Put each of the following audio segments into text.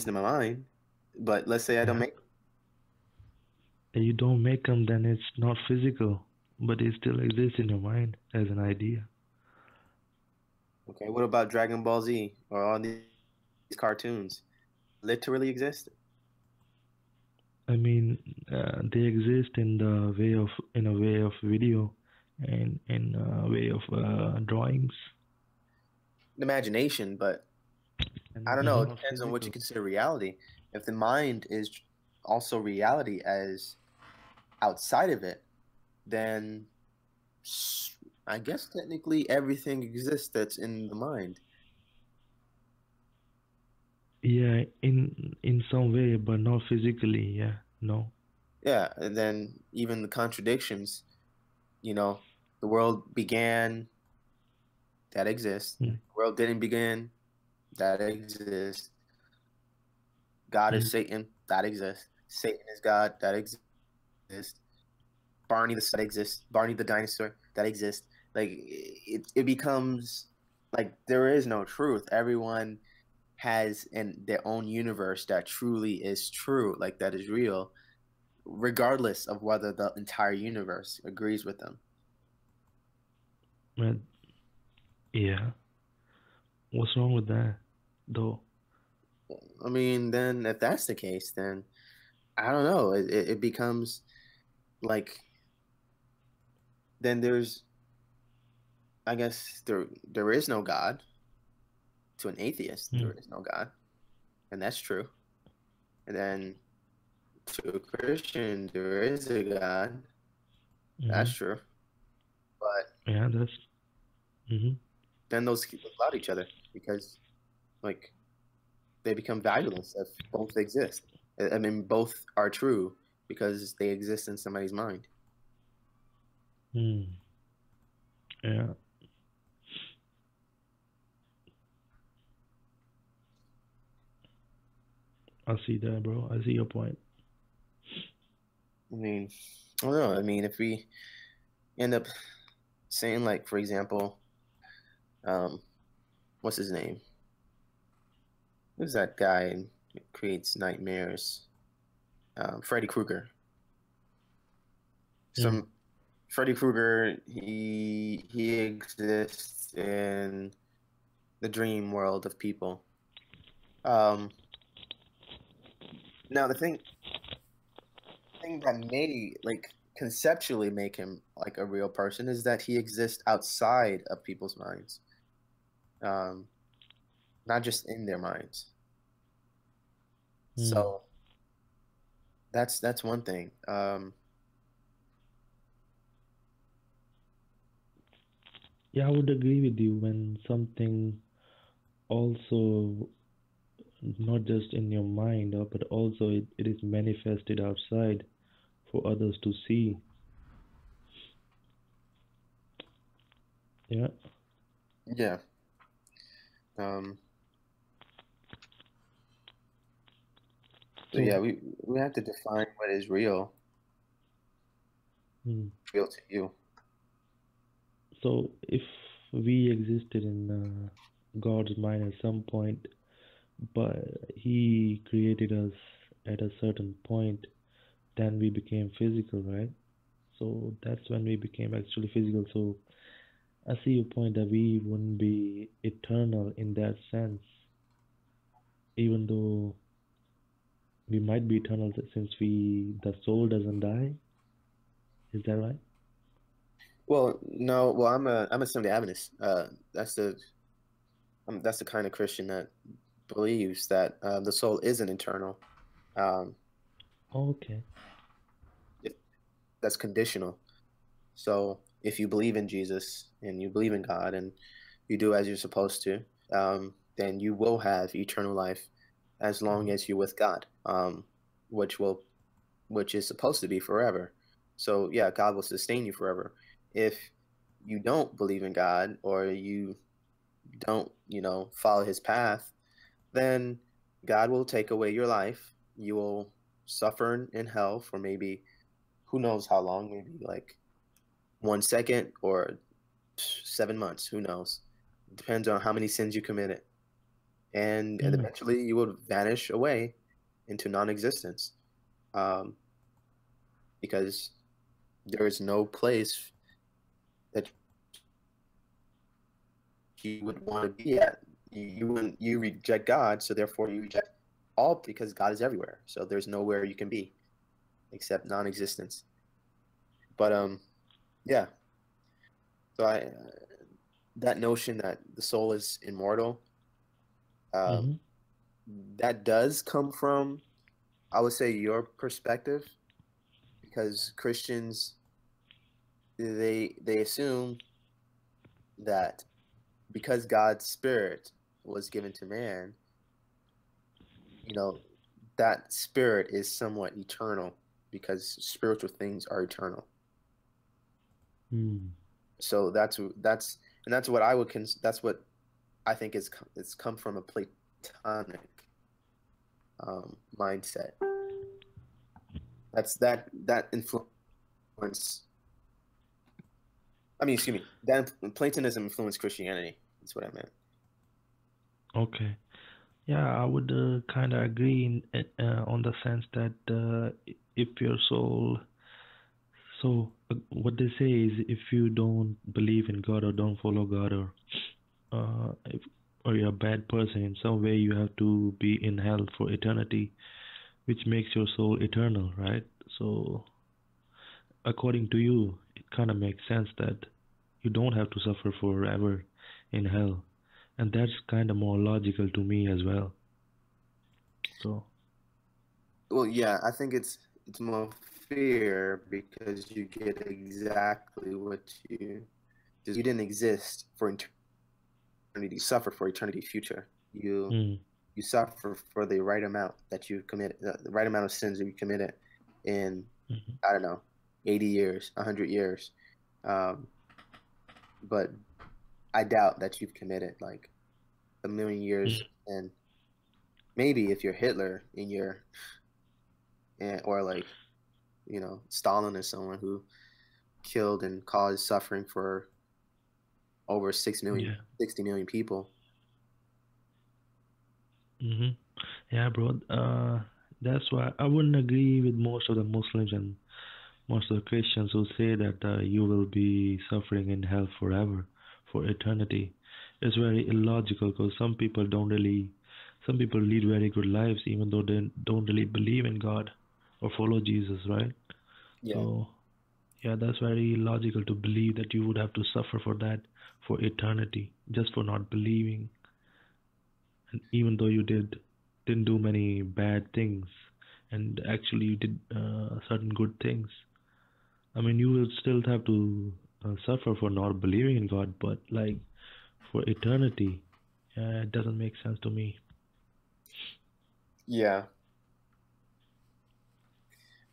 exist in my mind, but let's say I don't Yeah. make. And you don't make them, then it's not physical, but it still exists in your mind as an idea. Okay, what about Dragon Ball Z or all these cartoons? Literally exist? I mean, they exist in the way of in a way of video, and in a way of drawings, Imagination, but I and don't they're know. It not depends on what you physical. consider reality. If the mind is also reality as outside of it, then I guess technically everything exists that's in the mind. Yeah, in some way, but not physically. Yeah, no. Yeah, and then even the contradictions, you know, the world began, that exists. Mm, The world didn't begin, that exists. God is mm, Satan, that exists. Satan is God, that exists. Barney the that exists. Barney the dinosaur, that exists. Like it becomes like there is no truth. Everyone has in their own universe that truly is true, like that is real, regardless of whether the entire universe agrees with them. but yeah, what's wrong with that, though? I mean, then if that's the case, then I don't know. It becomes like then there's I guess there is no God. To an atheist, there Mm, is no God, and that's true. And then to a Christian, there is a God. That's mm-hmm. true. But Yeah, that's. Mm-hmm. then those cancel out each other because like they become valueless if both exist. I mean, both are true because they exist in somebody's mind. Mm, yeah, I see that, bro. I see your point. I mean, I don't know. I mean, if we end up saying like, for example, um, what's his name? Who's that guy who creates nightmares? Freddy Krueger. Mm, Some Freddy Krueger. He exists in the dream world of people. Um, now the thing that may like conceptually make him like a real person is that he exists outside of people's minds, um, not just in their minds. mm. So that's one thing. Yeah, I would agree with you when something also not just in your mind, but also it is manifested outside for others to see. Yeah. Yeah. Um, so yeah, So, we have to define what is mm, real to you. so if we existed in God's mind at some point, but He created us at a certain point, then we became physical, right? So that's when we became actually physical. So I see your point that we wouldn't be eternal in that sense, even though we might be eternal since we the soul doesn't die. Is that right? Well, no, well, I'm a Seventh-day Adventist. That's the kind of Christian that believes that the soul isn't eternal. Um, Okay. if, that's conditional. So if you believe in Jesus and you believe in God and you do as you're supposed to, then you will have eternal life as long Mhm. as you're with God, which will which is supposed to be forever. So yeah, God will sustain you forever. If you don't believe in God or you don't, follow his path, then God will take away your life. You will suffer in hell for maybe who knows how long, maybe like 1 second or 7 months, who knows. It depends on how many sins you committed. and Mm. eventually you will vanish away into non-existence, because there is no place that you would want to be at. You reject God, so therefore you reject all, because God is everywhere. So there's nowhere you can be except non-existence. But yeah. So that notion that the soul is immortal, Mm-hmm. that does come from, I would say, your perspective, because Christians, they assume that because God's spirit was given to man, that spirit is somewhat eternal, because spiritual things are eternal. Mm. So that's what I would that's what I think it's come from a Platonic mindset. That's that influence. I mean, excuse me. That Platonism influenced Christianity. That's what I meant. Okay. Yeah, I would kind of agree on the sense that if your soul, so what they say is if you don't believe in God or don't follow God, or you're a bad person in some way, you have to be in hell for eternity, which makes your soul eternal, right? So according to you, it kind of makes sense that you don't have to suffer forever in hell, and that's kind of more logical to me as well. So. Well, yeah, I think it's more fair, because you get exactly what you didn't exist for eternity. You suffer for eternity future. Mm. You suffer for the right amount that you committed, the right amount of sins that you committed in, Mm-hmm. I don't know, 80 years, 100 years. But I doubt that you've committed like a million years. And maybe if you're Hitler or like, Stalin is someone who killed and caused suffering for over 6 million, Yeah. 60 million people. Mm-hmm. Yeah, bro. That's why I wouldn't agree with most of the Muslims and most of the Christians who say that you will be suffering in hell forever, for eternity. It's very illogical because some people lead very good lives even though they don't really believe in God or follow Jesus, right? Yeah. So, yeah, that's very illogical to believe that you would have to suffer for that for eternity just for not believing. And even though you didn't do many bad things, and actually you did certain good things, I mean, you will still have to suffer for not believing in God, but like for eternity, it doesn't make sense to me. Yeah.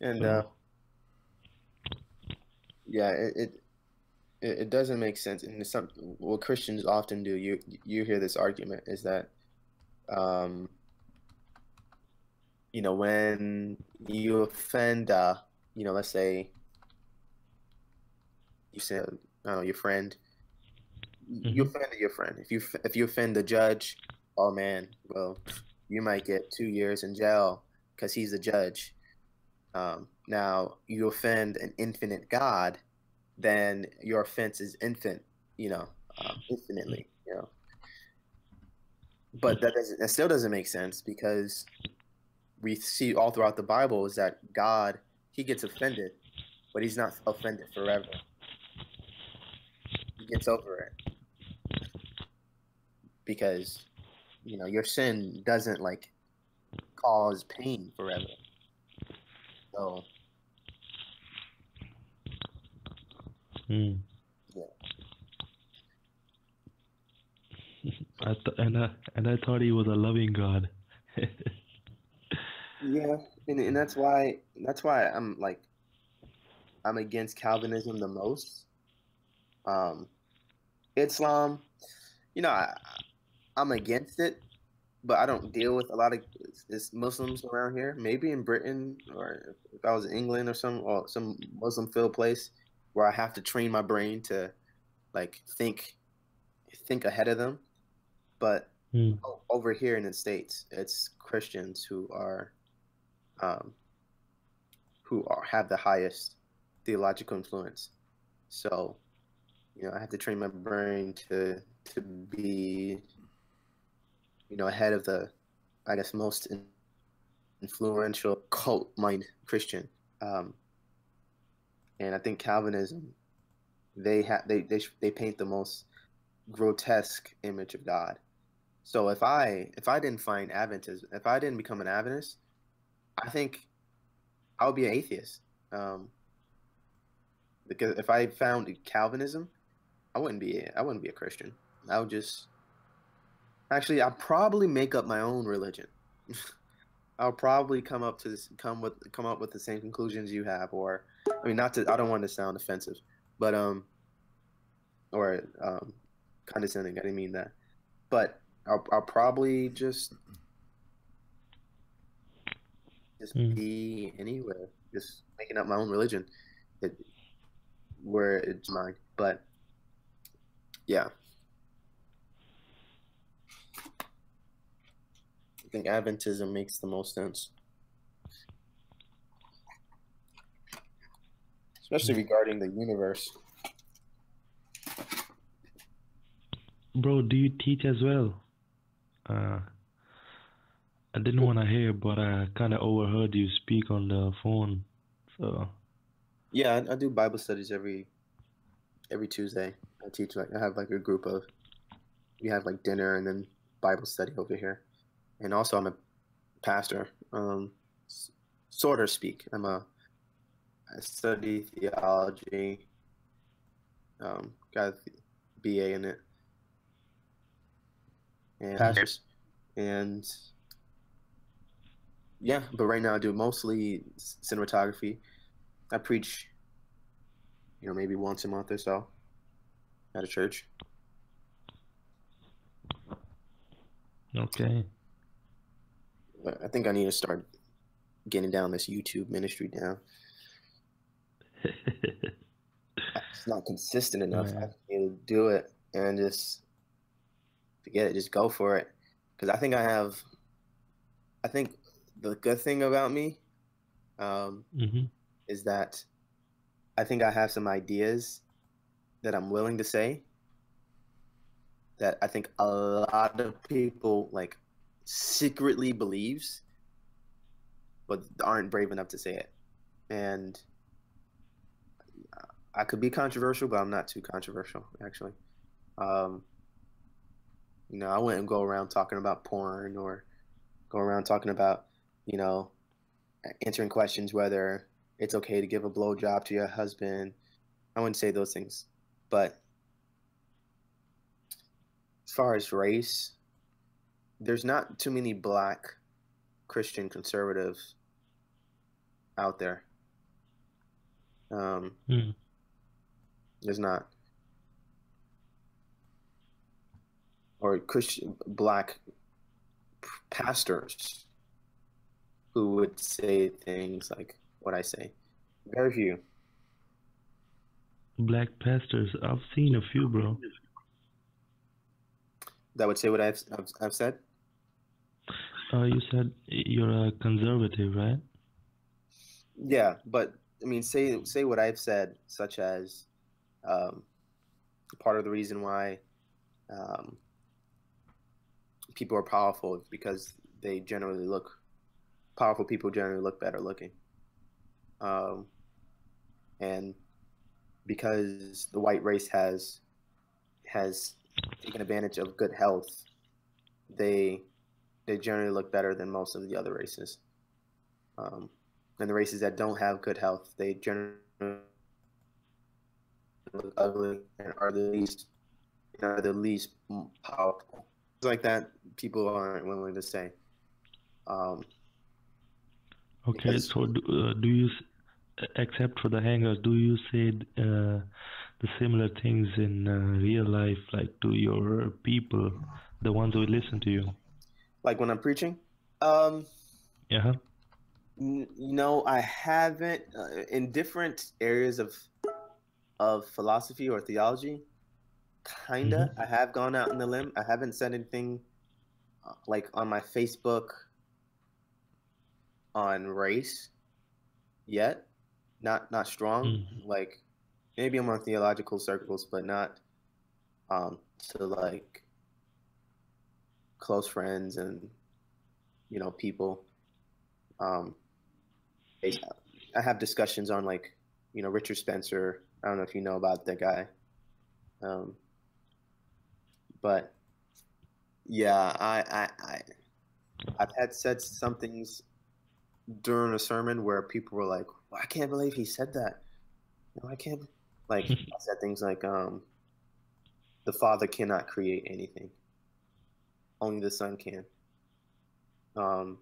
And So. yeah, it doesn't make sense. And it's something what Christians often do. You hear this argument is that, um, when you offend, let's say you say, I don't know, your friend, you Mm-hmm. offended your friend. If you offend the judge, oh man, well, you might get 2 years in jail because he's the judge. Now you offend an infinite God, then your offense is infinitely. But that still doesn't make sense, because we see all throughout the Bible is that God, he gets offended, but he's not offended forever. He gets over it, because your sin doesn't like cause pain forever. So Mm. yeah, And I thought he was a loving God. yeah, and that's why I'm against Calvinism the most. Um, Islam, I'm against it, but I don't deal with a lot of it's Muslims around here. Maybe in Britain, or if I was in England or some Muslim-filled place where I have to train my brain to like think ahead of them. But Mm. Over here in the States, it's Christians um, who have the highest theological influence. So, I have to train my brain to be, ahead of the, I guess, most influential cult mind Christian. And I think Calvinism, they paint the most grotesque image of God. So if I didn't find Adventism, if I didn't become an Adventist, I think I would be an atheist. Because if I found Calvinism, I wouldn't be a Christian. I would just I'll probably make up my own religion. I'll probably come up with the same conclusions you have, or I mean, not to. I don't want to sound offensive, but or condescending. I didn't mean that, but I'll probably just be anywhere, just making up my own religion, where it's mine. But yeah, I think Adventism makes the most sense, especially regarding the universe. Bro, do you teach as well? I didn't want to hear, but I kind of overheard you speak on the phone. So yeah, I do Bible studies every Tuesday. I teach I have a group of. We have dinner and then Bible study over here, and also I'm a pastor. Sort of speak. I study theology. Got a BA in it, and pastors, and yeah. But right now I do mostly cinematography. I preach, maybe once a month or so at a church. okay. But I think I need to start getting down this YouTube ministry down. It's not consistent enough. I need to do it and just forget it. Just go for it. Because I think the good thing about me is that I think I have some ideas that I'm willing to say that I think a lot of people secretly believes, but aren't brave enough to say it. And I could be controversial, but I'm not too controversial, actually. I wouldn't go around talking about porn or go around talking about, answering questions whether it's okay to give a blowjob to your husband. I wouldn't say those things. But as far as race, there's not too many Black Christian conservatives out there. There's not. Or Christian Black pastors who would say things like what I say. Very few. Black pastors, I've seen a few, bro. That would say what I've said? You said you're a conservative, right? Yeah, but I mean, say what I've said, such as part of the reason why people are powerful is because powerful people generally look better looking. And because the white race has taken advantage of good health, they generally look better than most of the other races. And the races that don't have good health, they generally look ugly and are the least powerful. It's like that people aren't willing to say. Okay, so do you, except for the hangouts, do you say the similar things in real life, like to your people, the ones who listen to you? Like when I'm preaching? Yeah. I haven't in different areas of philosophy or theology. Kinda. I have gone out on the limb. I haven't said anything like on my Facebook on race yet. Not strong. Like maybe I'm on theological circles, but not to like close friends and people. I have discussions on like Richard Spencer. I don't know if you know about that guy, but yeah, I've had said some things during a sermon where people were like, well, I can't believe he said that. I can't. Like I said things like the Father cannot create anything, only the Son can. And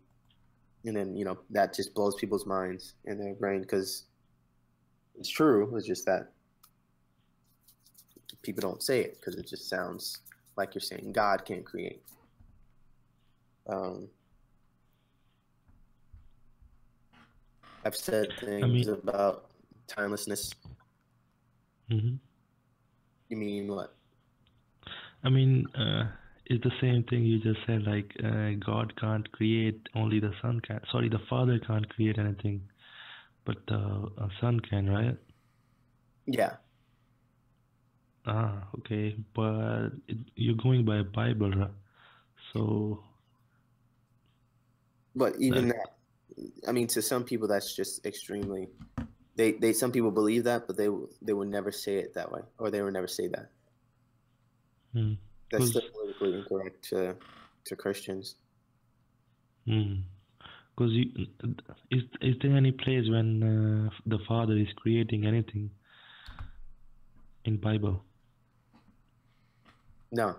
then that just blows people's minds in their brain, because it's true. It's just that people don't say it because it just sounds like you're saying God can't create. I've said things about timelessness. Mm-hmm. You mean what? I mean, it's the same thing you just said, like God can't create, only the Son can. Sorry, the Father can't create anything, but the Son can, right? Yeah. Ah, okay. But you're going by Bible, right? So. But even that, I mean, to some people, that's just extremely. They some people believe that, but they would never say it that way, or they would never say that. That's still politically incorrect to Christians. Because is there any place when the Father is creating anything in Bible? No.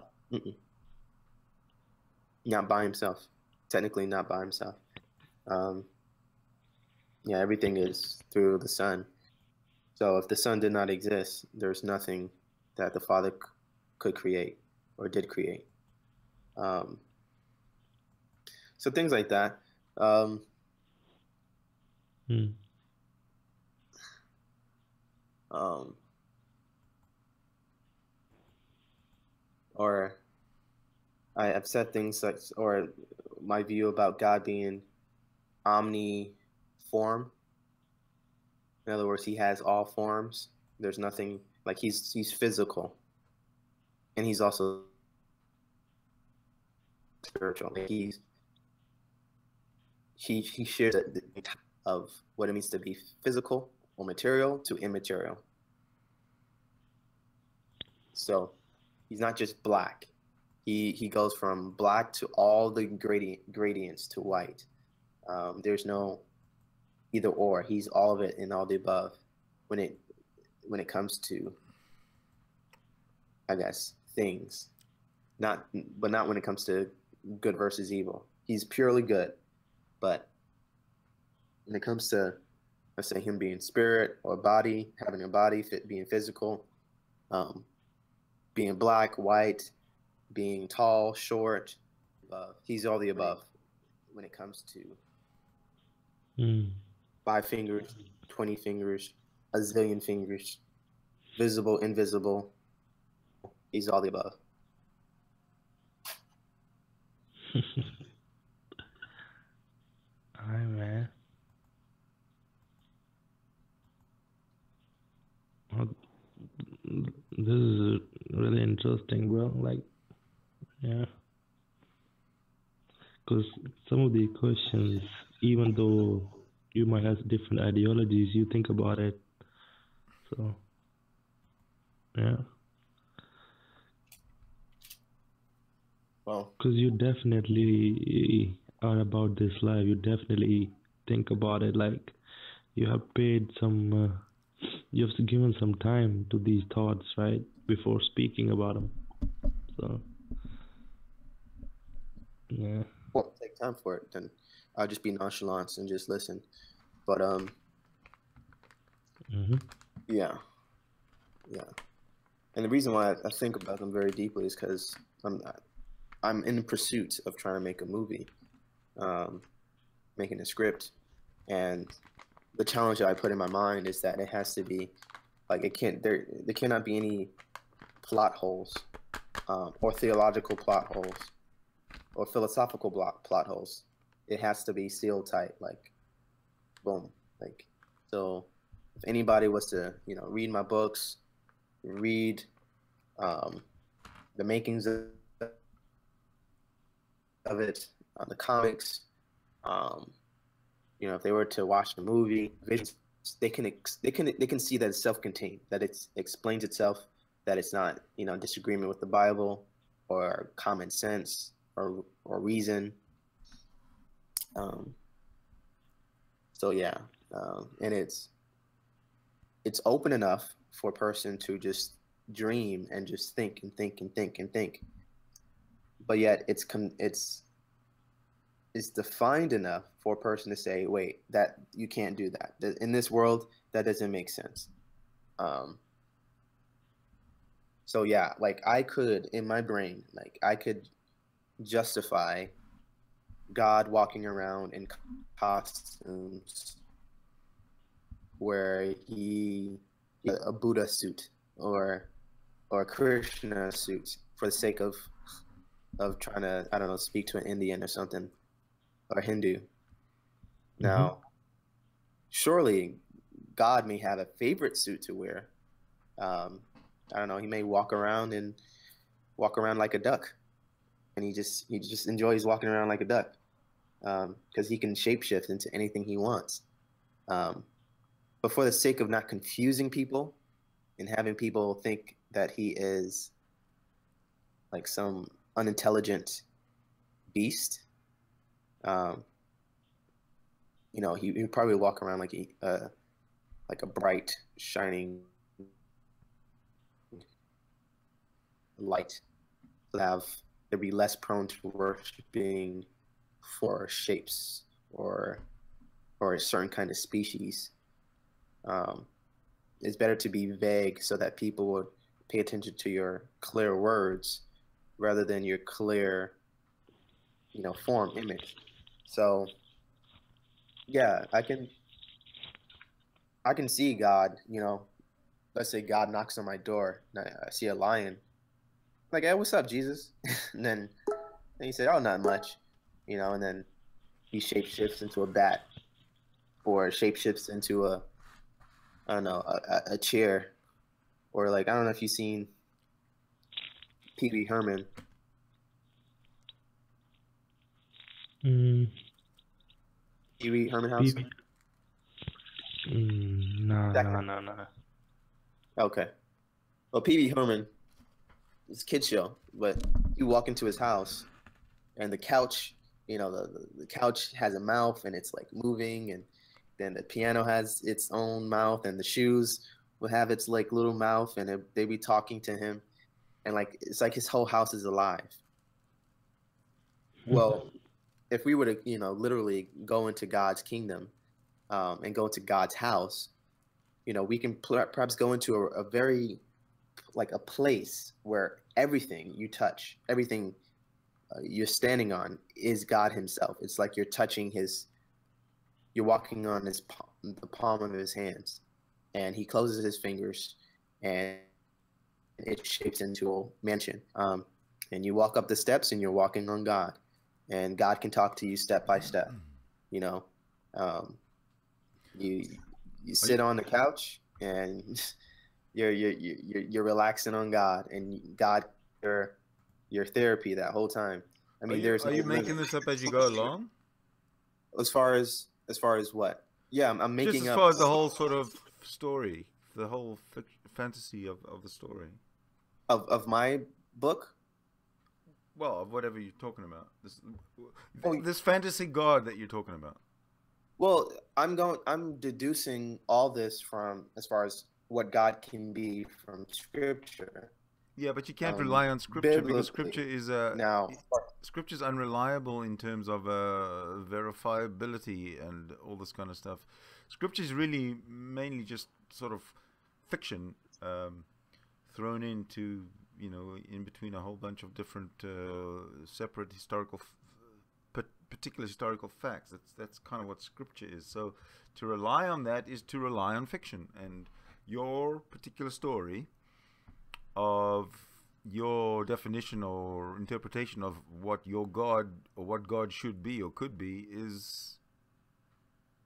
Not by himself. Technically not by himself. Yeah, everything is through the Son. So if the Son did not exist, there's nothing that the Father could create or did create. So things like that. Or I've said things like, or my view about God being omniform. In other words, he has all forms. There's nothing, like he's physical, and he's also spiritual. Like he shares the of what it means to be physical or material to immaterial. So he's not just black. He goes from black to all the gradients to white. There's no either or. He's all of it and all the above when it comes to, I guess, things. But not when it comes to good versus evil. He's purely good. But when it comes to, let's say, him being spirit or body, having a body, being physical, being black, white, being tall, short, he's all the above when it comes to 5 fingers, 20 fingers, a zillion fingers, visible, invisible. He's all the above. Hi, man. This is really interesting, bro. Like, yeah. Because some of the questions, even though you might have different ideologies, you think about it. So, yeah. Well, because you definitely are about this life. You definitely think about it. Like, you have paid some, you have given some time to these thoughts, right? Before speaking about them. So, yeah. Well, take time for it, then I'll just be nonchalant and just listen. But yeah. And the reason why I think about them very deeply is because I'm in pursuit of trying to make a movie, making a script, and the challenge that I put in my mind is that it has to be like there cannot be any plot holes or theological plot holes. or philosophical plot holes. It has to be sealed tight, like boom. Like, so if anybody was to, you know, read my books, read the makings of it, the comics, you know, if they were to watch the movie, visions, they can see that it's self-contained, that it explains itself, that it's not, you know, disagreement with the Bible or common sense or reason. So yeah, and it's open enough for a person to just dream and just think and think and think and think, but yet it's defined enough for a person to say, wait, that you can't do that. In this world, that doesn't make sense. So yeah, like I could, in my brain, like I could justify God walking around in costumes where he a Buddha suit or a Krishna suit for the sake of trying to, I don't know, speak to an Indian or something, or Hindu. Now, surely God may have a favorite suit to wear. I don't know, he may walk around like a duck, and he just enjoys walking around like a duck, because he can shapeshift into anything he wants. But for the sake of not confusing people and having people think that he is like some unintelligent beast, you know, he probably walk around like a bright, shining light. They'd be less prone to worshiping for shapes or a certain kind of species. It's better to be vague so that people would pay attention to your clear words rather than your clear, you know, form image. So yeah, I can see God, you know, let's say God knocks on my door and I see a lion. Like, hey, what's up, Jesus? And then he said, oh, not much, you know, and then he shapeshifts into a bat or shapeshifts into I don't know, a chair, or like, I don't know if you've seen Pee Wee Herman. Pee Wee Herman House? No. Okay. Well, Pee Wee Herman, it's a kid show, but you walk into his house and the couch, you know, the couch has a mouth and it's like moving, and then the piano has its own mouth, and the shoes will have its like little mouth, and they be talking to him, and like it's like his whole house is alive. Well, if we were to, you know, literally go into God's kingdom, and go into God's house, you know, we can perhaps go into a very, like a place where everything you touch, everything you're standing on is God himself. It's like you're touching you're walking on the palm of his hands, and he closes his fingers and it shapes into a mansion. And you walk up the steps and you're walking on God, and God can talk to you step by step. You know, you sit on the couch and you're relaxing on God, and God your therapy that whole time. I mean, are you making this up as you go along? As far as what? Yeah, I'm making just as up. far as the whole sort of story, the whole fantasy of the story of my book. Well, of whatever you're talking about, this fantasy god that you're talking about. Well, I'm deducing all this from as far as what God can be from Scripture. Yeah, but you can't rely on Scripture because Scripture is Scripture's unreliable in terms of verifiability and all this kind of stuff. Scripture is really mainly just sort of fiction thrown into, you know, in between a whole bunch of different separate particular historical facts. That's kind of what Scripture is. So to rely on that is to rely on fiction, and your particular story of your definition or interpretation of what your God or what God should be or could be is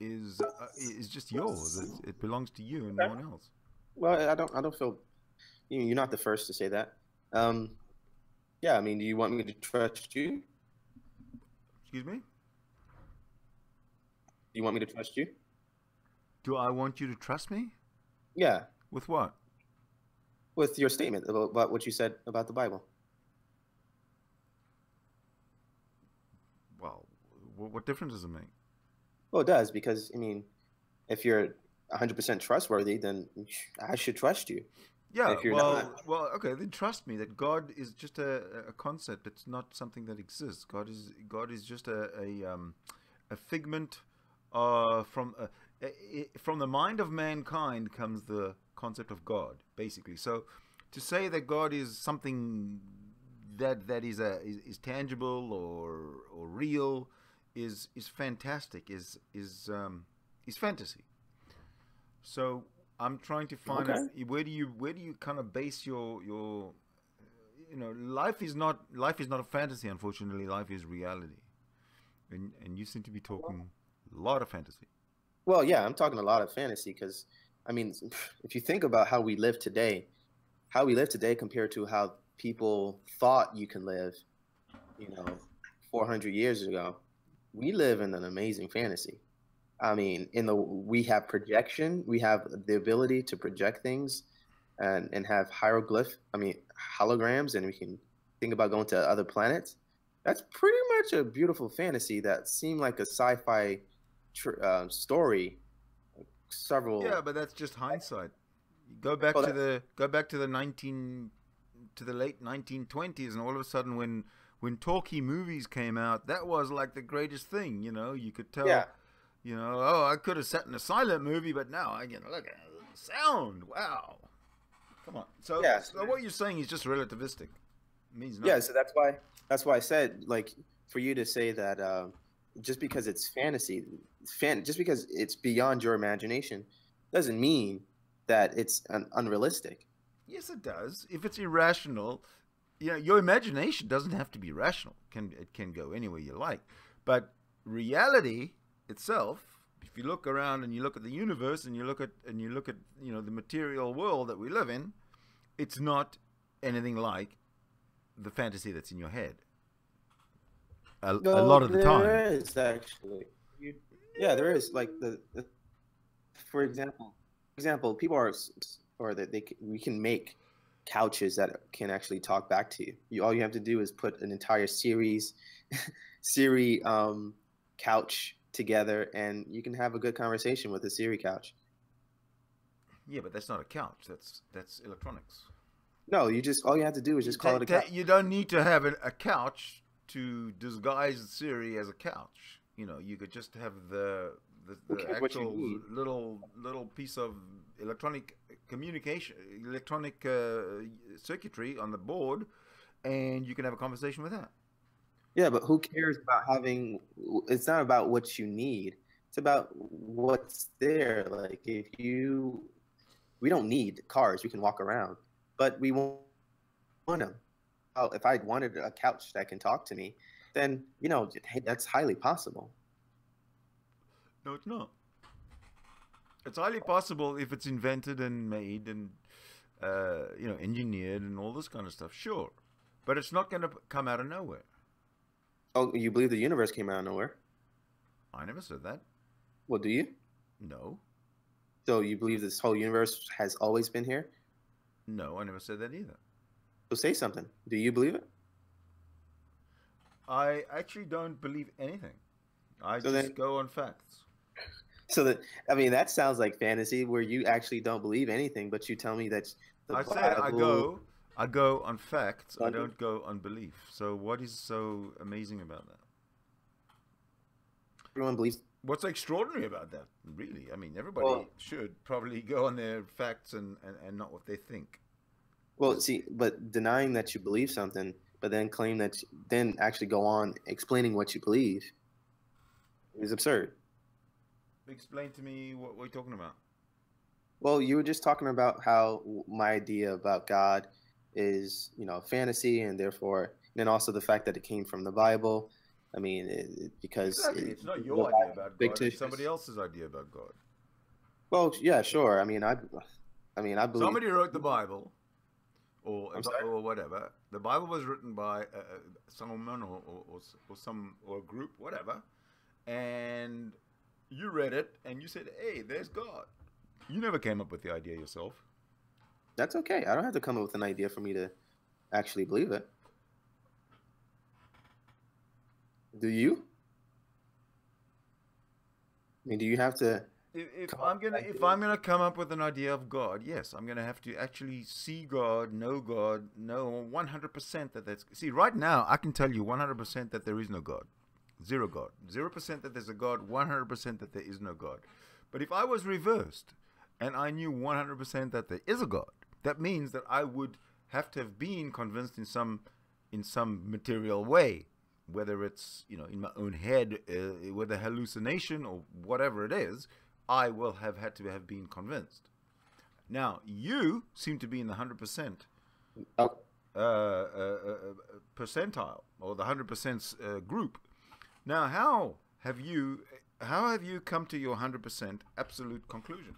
just yours. It belongs to you and no one else. Well, I don't feel you're not the first to say that. Yeah, I mean, do you want me to trust you? Excuse me? Do you want me to trust you? Do I want you to trust me? Yeah. With what? With your statement about what you said about the Bible. Well, what difference does it make? Well, it does, because, I mean, if you're 100% trustworthy, then I should trust you. Yeah, if you're well, not. well, okay, then trust me that God is just a concept. It's not something that exists. God is just a figment from the mind of mankind comes the concept of God, basically. So to say that God is something that is tangible or real is fantastic, is fantasy. So I'm trying to find out where do you kind of base your life is not a fantasy, unfortunately. Life is reality, and you seem to be talking a lot of fantasy. Well, yeah, I'm talking a lot of fantasy because, I mean, if you think about how we live today compared to how people thought you can live, 400 years ago, we live in an amazing fantasy. I mean, we have projection, we have the ability to project things and have holograms, and we can think about going to other planets. That's pretty much a beautiful fantasy that seemed like a sci-fi story. Yeah, but that's just hindsight. Go back to the late 1920s, and all of a sudden, when talkie movies came out, that was like the greatest thing. You could tell. Yeah. I could have sat in a silent movie, but now I look at the sound. Wow, come on. So what you're saying is just relativistic. It means nothing. Yeah, so that's why I said, like, for you to say that just because it's fantasy, just because it's beyond your imagination, doesn't mean that it's unrealistic. Yes, it does. If it's irrational, your imagination doesn't have to be rational. It can go anywhere you like, but reality itself, if you look around and you look at the universe and you look at the material world that we live in, it's not anything like the fantasy that's in your head. A lot of the time. There is actually. Yeah, there is. Like for example, people we can make couches that can actually talk back to you. All you have to do is put an entire Siri couch together, and you can have a good conversation with a Siri couch. Yeah, but that's not a couch. That's electronics. No, all you have to do is just call it a couch. You don't need to have a couch to disguise Siri as a couch. You could just have the actual little piece of electronic communication, electronic circuitry on the board, and you can have a conversation with that. Yeah, but who cares about having? It's not about what you need. It's about what's there. Like we don't need cars. We can walk around, but we want them. If I wanted a couch that can talk to me, then hey, that's highly possible. No, it's not. It's highly possible if it's invented and made and engineered and all this kind of stuff. Sure, but it's not going to come out of nowhere. Oh, you believe the universe came out of nowhere? I never said that. Well, do you? No. So you believe this whole universe has always been here? No, I never said that either. So say something. Do you believe it? I actually don't believe anything. I just go on facts. So that sounds like fantasy, where you actually don't believe anything, but you tell me that I go on facts. I don't go on belief. So what is so amazing about that? Everyone believes. What's extraordinary about that? Really, I mean, everybody should probably go on their facts and not what they think. Well, see, but denying that you believe something, but then claim that, then actually go on explaining what you believe, is absurd. Explain to me what we're talking about. Well, you were just talking about how my idea about God is, you know, fantasy, and therefore, and then also the fact that it came from the Bible. I mean, because exactly, it's not your idea about God; it's somebody else's idea about God. Well, yeah, sure. I mean, I believe Somebody wrote the Bible, or whatever. The Bible was written by someone or some or a group, whatever, and you read it and you said, "Hey, there's God." You never came up with the idea yourself. That's okay. I don't have to come up with an idea for me to actually believe it. Do you? I mean, do you have to? If I'm gonna come up with an idea of God, yes, I'm gonna have to actually see God, know 100% that that's. See, right now I can tell you 100% that there is no God, zero God, 0% that there's a God, 100% that there is no God. But if I was reversed and I knew 100% that there is a God, that means that I would have to have been convinced in some material way, whether it's, you know, in my own head, whether hallucination or whatever it is. I will have had to have been convinced. Now, you seem to be in the 100% percentile, or the 100% group. Now, how have you come to your 100% absolute conclusion?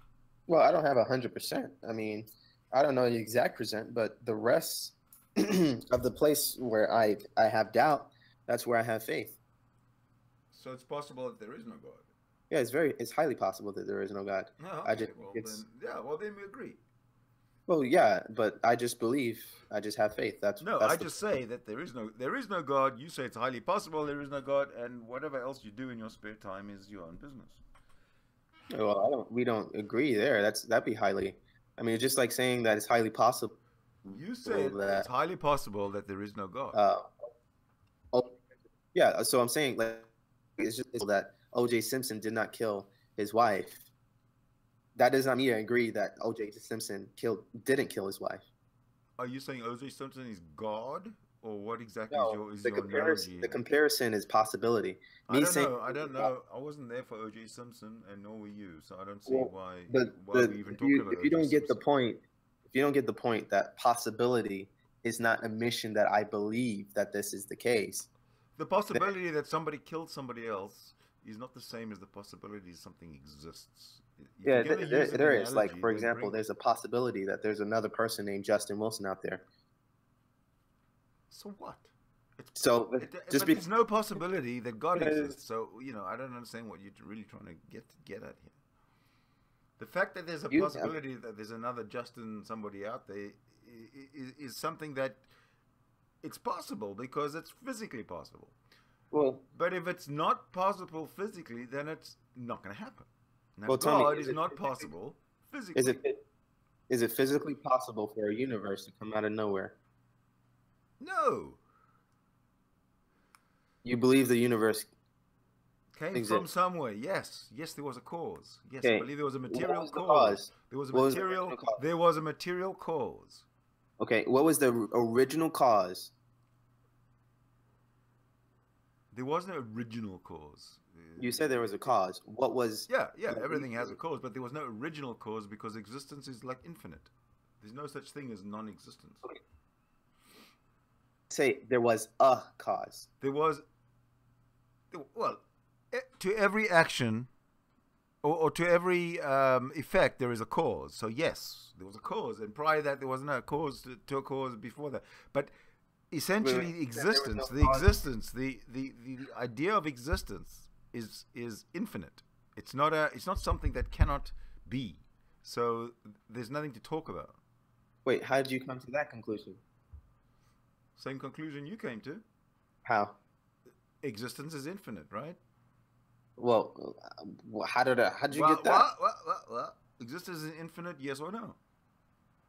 Well, I don't have 100%. I mean, I don't know the exact percent, but the rest of the place where I have doubt, that's where I have faith. So it's possible that there is no God. Yeah, it's highly possible that there is no God. Oh, okay. Then we agree. Well, yeah, but I just believe, I just have faith. Just say that there is no God. You say it's highly possible there is no God, and whatever else you do in your spare time is your own business. Well, we don't agree there. That'd be highly. I mean, it's just like saying that it's highly possible. You say that it's highly possible that there is no God. Yeah. So I'm saying, like, it's just that O.J. Simpson did not kill his wife. That does not mean I agree that O.J. Simpson didn't kill his wife. Are you saying O.J. Simpson is God, or what exactly is your analogy? The comparison is possibility. I don't know. I wasn't there for O.J. Simpson, and nor were you, so I don't see why we even talk about it. If you don't get the point that possibility is not a mission that I believe that this is the case. The possibility that somebody killed somebody else is not the same as the possibility that something exists. Yeah, there is. Like, for example, there's a possibility that there's another person named Justin Wilson out there. So what? There's no possibility that God exists. So, you know, I don't understand what you're really trying to get at here. The fact that there's a possibility that there's another Justin somebody out there is something that it's possible because it's physically possible. Well, but if it's not possible physically, then it's not going to happen. Now, well, God is not possible physically. Is it physically possible for a universe to come out of nowhere? No. You believe the universe came from somewhere? Yes. Yes, there was a cause. Yes, okay. I believe there was a material cause. There was a material cause. Okay, what was the original cause? There was no original cause. You said there was a cause. What was... Yeah, everything has a cause, but there was no original cause because existence is like infinite. There's no such thing as non-existence. Okay. Say there was a cause. Well, to every action or to every effect, there is a cause. So yes, there was a cause, and prior to that, there was no cause to a cause before that. But essentially, the idea of existence is infinite. It's not something that cannot be. So there's nothing to talk about. Wait, how did you come to that conclusion? Same conclusion you came to. How? Existence is infinite, right? Well, how did you get that? Well, existence is infinite, yes or no?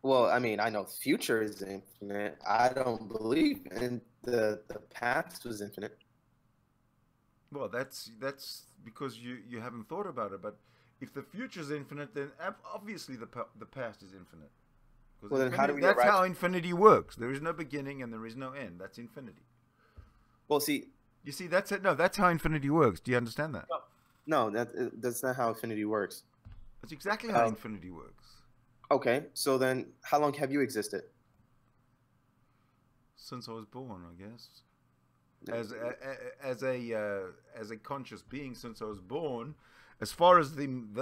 Well, I mean, I know future is infinite. I don't believe in the past was infinite. Well, that's because you haven't thought about it. But if the future is infinite, then obviously the past is infinite. Well, then how do we that's how infinity works. There is no beginning and there is no end. That's infinity. Well, see. You see, that's it. No, that's how infinity works. Do you understand that? No, that's not how infinity works. That's exactly how infinity works. Okay, so then how long have you existed? since I was born, I guess. As a conscious being since I was born. As far as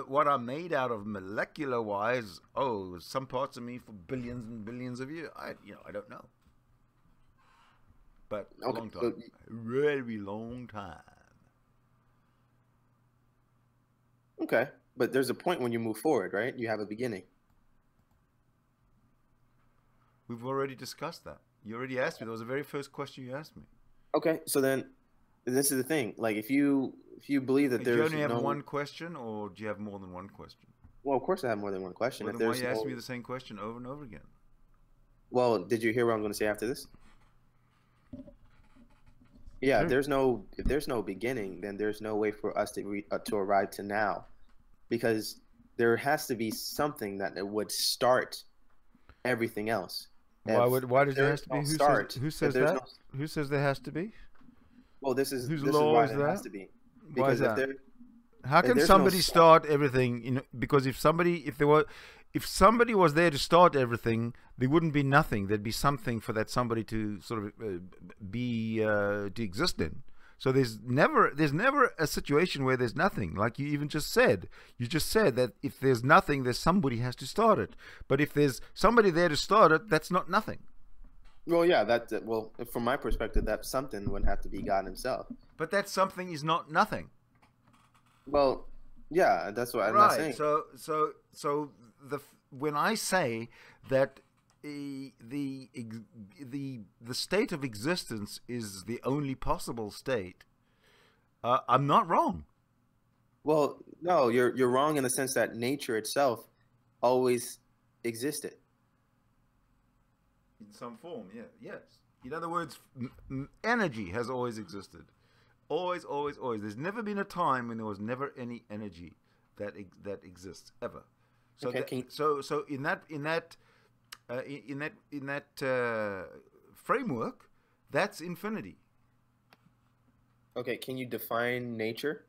what I'm made out of molecular wise, some parts of me for billions and billions of years, I don't know. But a long time, a very long time. Okay, but there's a point when you move forward, right? You have a beginning. We've already discussed that. You already asked me. That was the very first question you asked me. Okay, so then this is the thing. Like, if you believe that there's do you only have one question, or do you have more than one question? Well, of course I have more than one question. Well, then why are you asking me the same question over and over again? Well, did you hear what I'm going to say after this? Yeah, Sure. if there's no beginning, then there's no way for us to arrive to now, because there has to be something that would start everything else. Why does there have to be? Who says that? Who says there has to be? Well, this is law why is it that? has to be. Why is Because that? How can somebody start everything? Because if somebody was there to start everything, there wouldn't be nothing. There'd be something for that somebody to sort of to exist in. So there's never a situation where there's nothing. Like you even just said. You just said that if there's nothing, there's somebody has to start it. But if there's somebody there to start it, that's not nothing. Well, yeah, from my perspective, that something would have to be God himself. But that something is not nothing. Well, yeah, that's what I'm not saying. So when I say that the state of existence is the only possible state, I'm not wrong. Well, no, you're wrong in the sense that nature itself always existed. In some form, yeah, yes. In other words, energy has always existed. Always, always, always. There's never been a time when there was never any energy that exists ever. So okay, so in that framework, that's infinity. Okay, can you define nature?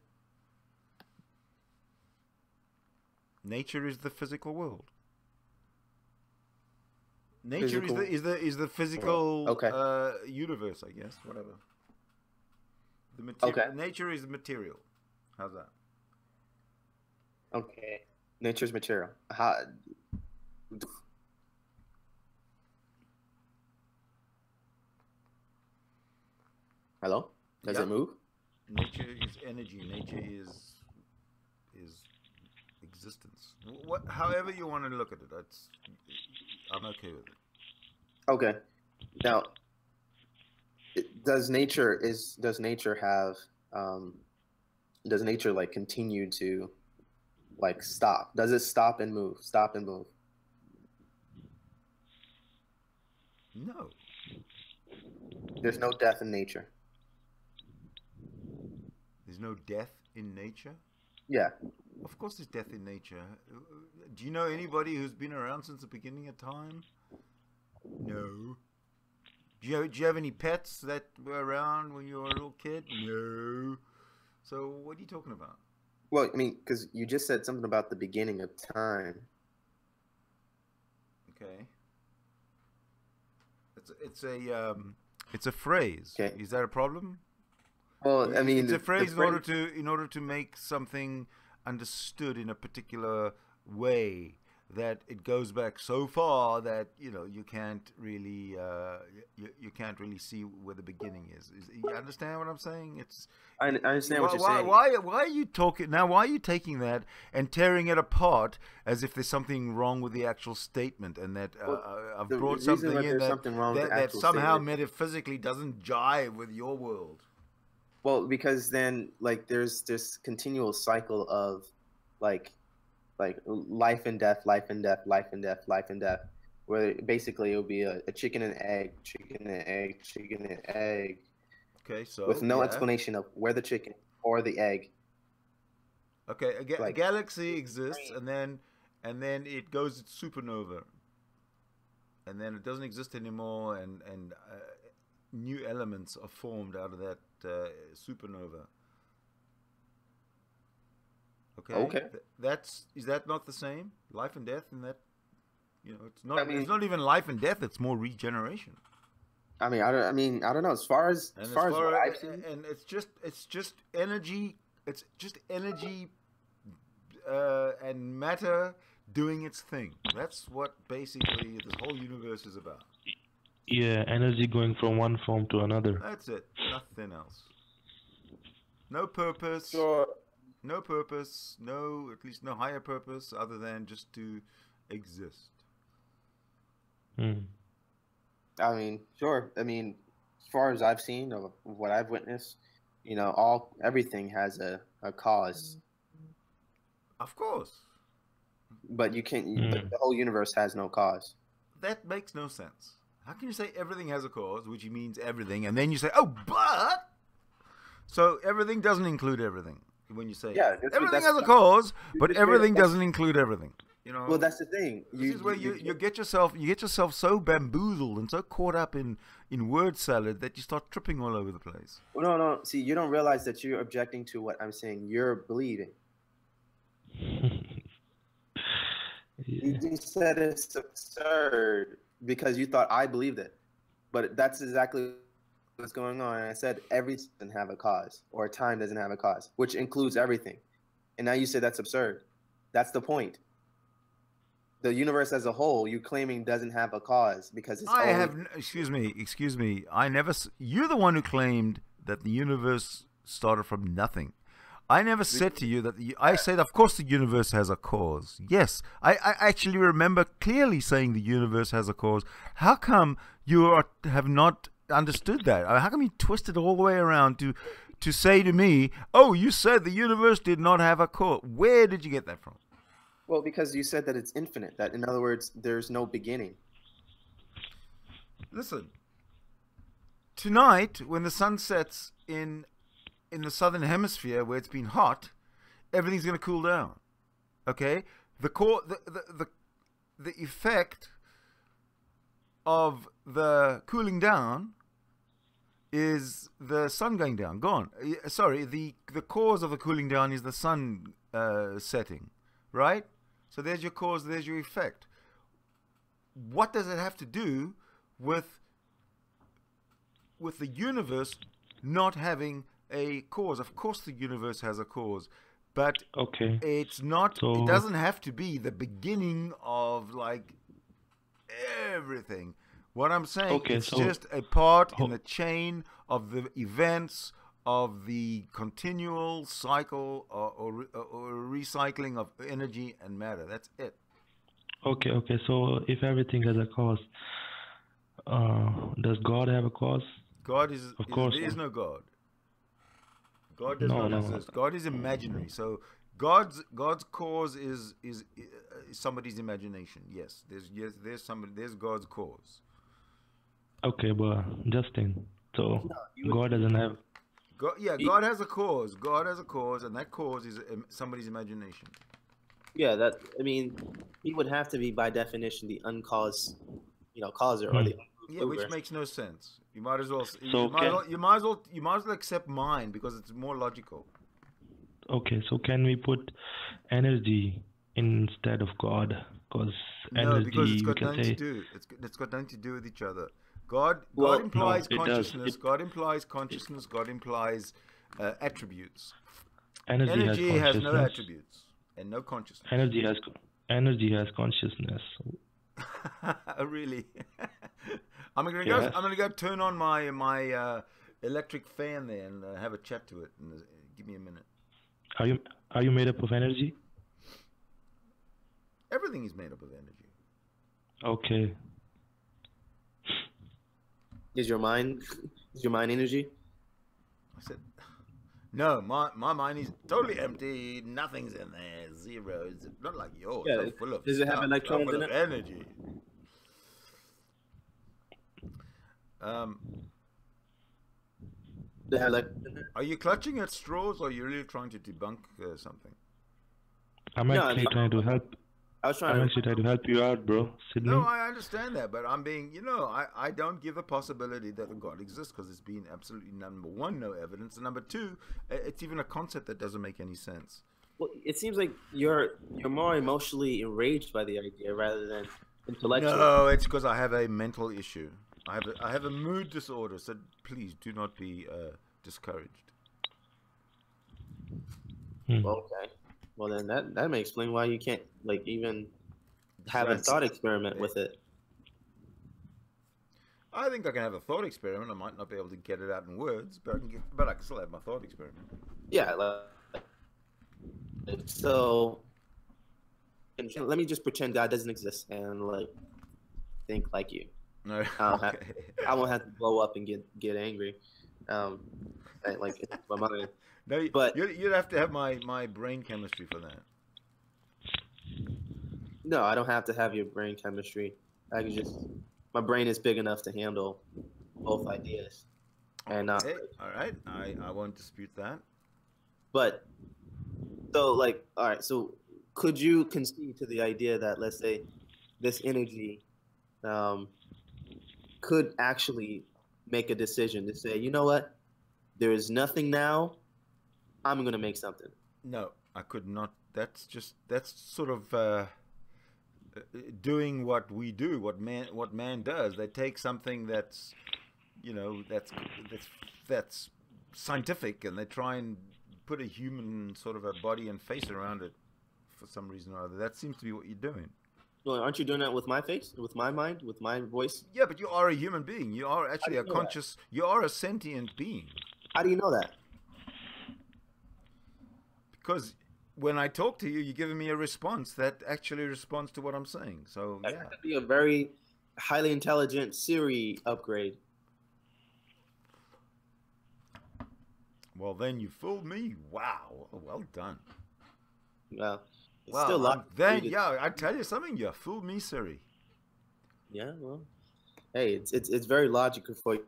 Nature is the physical world. Nature is the physical universe, I guess. Whatever. Nature is material. How's that? Okay. Nature's material. Hello? Does it move? Nature is energy. Nature is existence. However you want to look at it, I'm okay with it. Okay. Now, does nature like continue to like stop? Does it stop and move? Stop and move? No. There's no death in nature. There's no death in nature? Yeah. Of course there's death in nature. Do you know anybody who's been around since the beginning of time? No. Do you have any pets that were around when you were a little kid? No. So what are you talking about? Well, I mean, because you just said something about the beginning of time. Okay. It's a phrase. Okay. Is that a problem? Well, I mean, it's a phrase in order to make something understood in a particular way, that it goes back so far that you can't really see where the beginning is. You understand what I'm saying? I understand what you're saying. Why are you talking now? Why are you taking that and tearing it apart as if there's something wrong with the actual statement, and that I've brought something in that somehow metaphysically doesn't jive with your world? Well, because then like there's this continual cycle of like life and death, life and death, life and death, life and death, where basically it will be a chicken and egg, chicken and egg, chicken and egg. Okay, so with no explanation of where the chicken or the egg. Okay, a galaxy exists, and then it goes supernova, and then it doesn't exist anymore, and new elements are formed out of that supernova. Okay. Is that not the same? Life and death in that, it's not. I mean, it's not even life and death. It's more regeneration. I mean, I don't know. As far as what I've seen, and it's just energy. It's just energy and matter doing its thing. That's what basically this whole universe is about. Yeah, energy going from one form to another. That's it. Nothing else. No purpose. sure. No purpose. No, at least no higher purpose other than just to exist. Hmm. I mean, sure. I mean, as far as I've seen or what I've witnessed, you know, everything has a cause, Of course. but you can't. Hmm. But the whole universe has no cause. That makes no sense. How can you say everything has a cause, which means everything, and then you say, oh, but... So everything doesn't include everything. When you say everything has a cause, but everything doesn't include everything. You know. Well, that's the thing. This is where you get yourself so bamboozled and so caught up in word salad that you start tripping all over the place. Well, no. See, you don't realize that you're objecting to what I'm saying. You're believing. You said it's absurd because you thought I believed it, but that's exactly what's going on. And I said everything doesn't have a cause, or time doesn't have a cause, which includes everything. And now you say that's absurd. That's the point. The universe as a whole, you claiming doesn't have a cause because it's. Excuse me. I never. You're the one who claimed that the universe started from nothing. I never said to you that. I said, of course, the universe has a cause. Yes, I actually remember clearly saying the universe has a cause. How come you have not understood that? How come you twisted all the way around to say to me, "Oh, you said the universe did not have a cause"? Where did you get that from? Well, because you said that it's infinite. That, in other words, there's no beginning. Listen, tonight when the sun sets in the southern hemisphere where it's been hot, everything's going to cool down. Okay, the effect of the cooling down is the sun going down. Gone. Sorry, the cause of the cooling down is the sun setting, right? So there's your cause, there's your effect. What does it have to do with the universe not having a cause? Of course the universe has a cause, but it's not. So, it doesn't have to be the beginning of like everything. What I'm saying, it's just a part in the chain of the events of the continual cycle or recycling of energy and matter. That's it. Okay. So if everything has a cause, does God have a cause? God is. Of course, there is no God. God does not exist. God is imaginary. So God's cause is somebody's imagination. Yes, there's God's cause. Okay, but Justin, so God doesn't have. God has a cause. God has a cause, and that cause is somebody's imagination. Yeah, he would have to be by definition the uncaused, causer or the. Yeah, which makes no sense. You might as well. You might as well accept mine because it's more logical. Okay, so can we put energy instead of God? Because because it's got nothing to do. It's got nothing to do with each other. God implies consciousness. God implies consciousness. God implies attributes. Energy has no attributes and no consciousness. Energy has consciousness. Really? I'm gonna go turn on my electric fan there and have a chat to it. And give me a minute. Are you made up of energy? Everything is made up of energy. Okay. Is your mind energy? I said, no. My mind is totally empty. Nothing's in there. Zero. It's not like yours. Yeah. So full of Does it have electrons in it? Energy. Are you clutching at straws, or are you really trying to debunk something? I'm actually trying to help. I'm actually trying to help you out, bro. Sydney. No, I understand that, but I'm being, I don't give the possibility that a God exists because it's been absolutely, number one, no evidence, and number two, it's even a concept that doesn't make any sense. Well, it seems like you're more emotionally enraged by the idea rather than intellectual. No, it's because I have a mental issue. I have a mood disorder, so please do not be discouraged. Okay. Well, then that may explain why you can't like even have a thought experiment with it. I think I can have a thought experiment. I might not be able to get it out in words, but I can still have my thought experiment. Yeah. So, let me just pretend God doesn't exist and like think like you. No. Okay. I won't have to blow up and get angry. Like it's my mind. No, but you'd have to have my brain chemistry for that. No, I don't have to have your brain chemistry. I can just, my brain is big enough to handle both ideas. And okay. All right, I won't dispute that. But so like, all right, so could you concede to the idea that, let's say, this energy could actually make a decision to say, you know what, there is nothing now, I'm going to make something? No, I could not. That's sort of doing what we do, what man does. They take something that's, you know, that's scientific, and they try and put a human sort of a body and face around it for some reason or other. That seems to be what you're doing. Well, aren't you doing that with my face, with my mind, with my voice? Yeah, but you are a human being. You are actually a conscious. You are a sentient being. How do you know that? Because when I talk to you, you're giving me a response that actually responds to what I'm saying. So yeah, that could be a very highly intelligent Siri upgrade. Well, then you fooled me. Wow, well done. Well, it's well, still logical. Then yeah, I tell you something. You fooled me, Siri. Yeah, well, hey, it's very logical for you.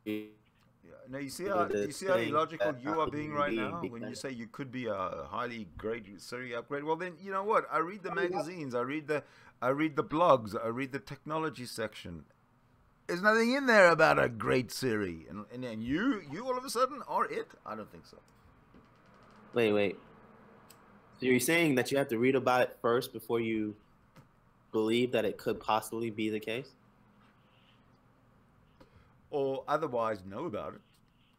Yeah. Now you see how illogical you are being right now when you say you could be a highly great Siri upgrade. Well, then you know what? I read the magazines. I read the blogs. I read the technology section. There's nothing in there about a great Siri, and you all of a sudden are it? I don't think so. Wait. So you're saying that you have to read about it first before you believe that it could possibly be the case? Or otherwise know about it,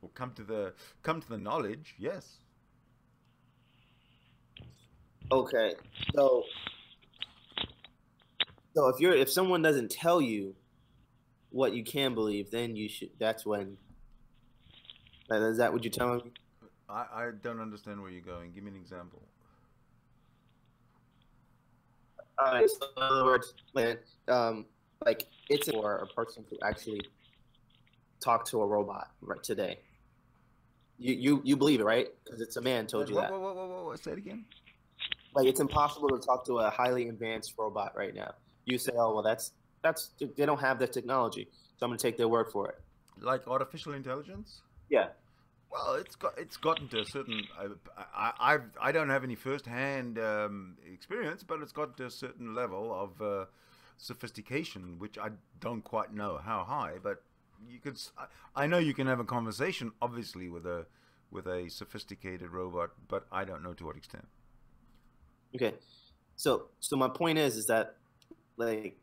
or come to the knowledge. Yes. Okay. So if someone doesn't tell you what you can believe, then you should. That's when. Is that what you're telling me? I don't understand where you're going. Give me an example. All right. So in other words, like it's for a person to actually talk to a robot right today. You believe it, right? Because it's a man told you that. Whoa, say it again. Like it's impossible to talk to a highly advanced robot right now. You say, oh well, that's they don't have that technology, so I'm gonna take their word for it. Like artificial intelligence? Yeah. Well, it's gotten to a certain. I don't have any first-hand experience, but it's gotten to a certain level of sophistication, which I don't quite know how high. But you could. I know you can have a conversation, obviously, with a sophisticated robot, but I don't know to what extent. Okay, so my point is that like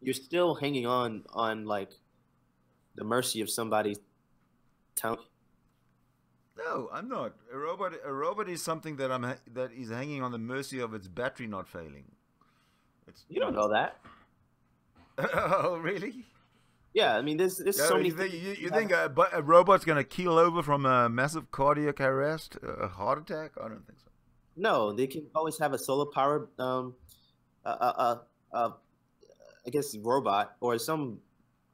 you're still hanging on like the mercy of somebody's telling. No, I'm not. A robot is something that that is hanging on the mercy of its battery not failing. You don't know that. Oh, really? Yeah, I mean, there's so many. You think a robot's going to keel over from a massive cardiac arrest, a heart attack? I don't think so. No, they can always have a solar powered, I guess, robot, or some,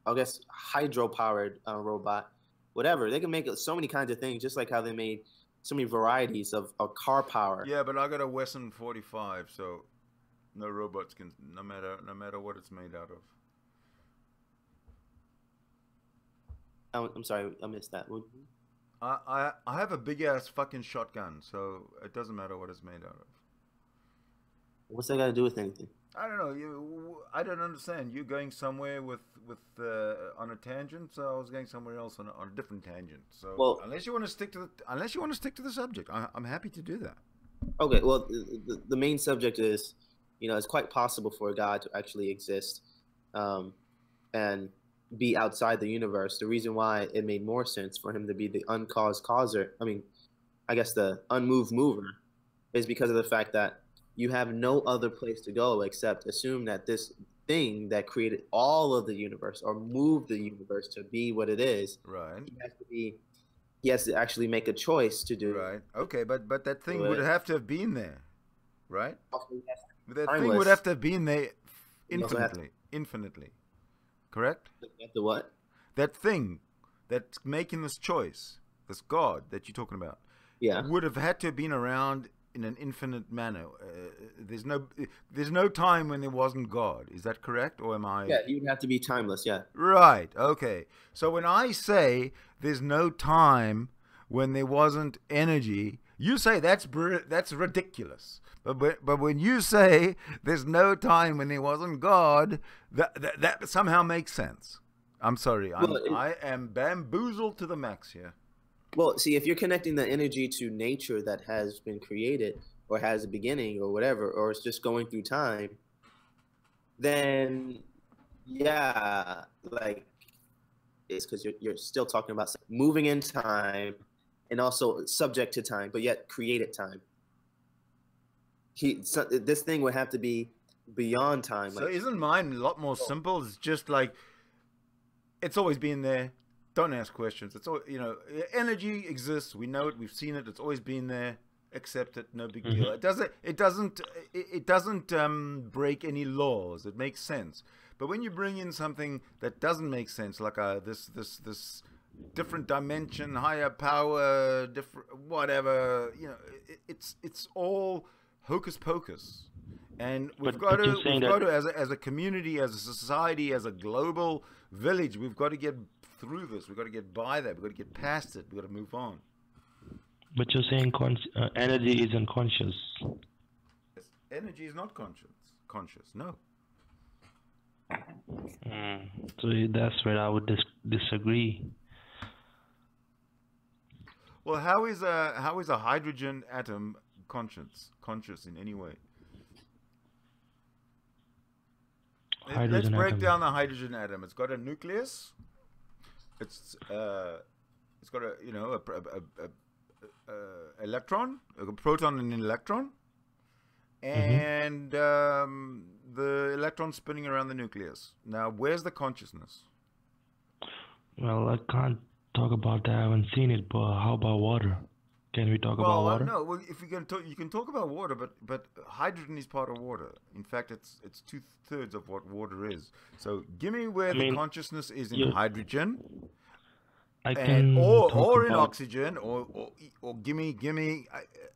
I guess, hydro powered robot, whatever. They can make so many kinds of things, just like how they made so many varieties of car power. Yeah, but I got a Wesson 45, so no robots can, no matter what it's made out of. I'm sorry, I missed that. I have a big ass fucking shotgun, so it doesn't matter what it's made out of. What's that got to do with anything? I don't know. I don't understand. You're going somewhere with on a tangent, so I was going somewhere else on a different tangent. So well, unless you want to stick to the subject, I'm happy to do that. Okay. Well, the main subject is, it's quite possible for a God to actually exist, and be outside the universe, the reason why it made more sense for him to be the uncaused causer, I mean, I guess the unmoved mover, is because of the fact that you have no other place to go except assume that this thing that created all of the universe or moved the universe to be what it is, Right. he has to actually make a choice to do. Right. Okay, but that thing would have to have been there, right? That Timeless. thing would have to have been there You also have infinitely. Correct? The what? That thing that's making this choice, this God that you're talking about, Yeah. would have had to have been around in an infinite manner. There's no time when there wasn't God. Is that correct, or am I? Yeah, he would have to be timeless. Yeah. Right. Okay. So when I say there's no time when there wasn't energy, you say that's ridiculous. But when you say there's no time when there wasn't God, that somehow makes sense. I'm sorry. I am bamboozled to the max here. Well, see, if you're connecting the energy to nature that has been created or has a beginning or whatever, or it's just going through time, then yeah, like it's because you're still talking about moving in time and also subject to time, but yet created time. This thing would have to be beyond time. So isn't mine a lot more simple? It's just like it's always been there. Don't ask questions. It's all, energy exists. We know it. We've seen it. It's always been there. Accept it. No big deal. It doesn't break any laws. It makes sense. But when you bring in something that doesn't make sense, like this different dimension, higher power, different whatever, it's all hocus pocus. And we've got to, as a community, as a society, as a global village, we've got to get through this. We've got to get by that. We've got to get past it. We've got to move on. But you're saying energy isn't conscious. Energy is not conscious. No. So that's where I would disagree. Well, how is a hydrogen atom conscious in any way? Let's break down the hydrogen atom. It's got a nucleus. It's got a electron, a proton and an electron, and the electron spinning around the nucleus. Now, where's the consciousness? Well, I can't talk about that. I haven't seen it. But how about water? Can we talk about water? No. Well, if you can talk about water, but hydrogen is part of water. In fact, it's 2/3 of what water is. So give me where the consciousness is in hydrogen, or in oxygen, or give me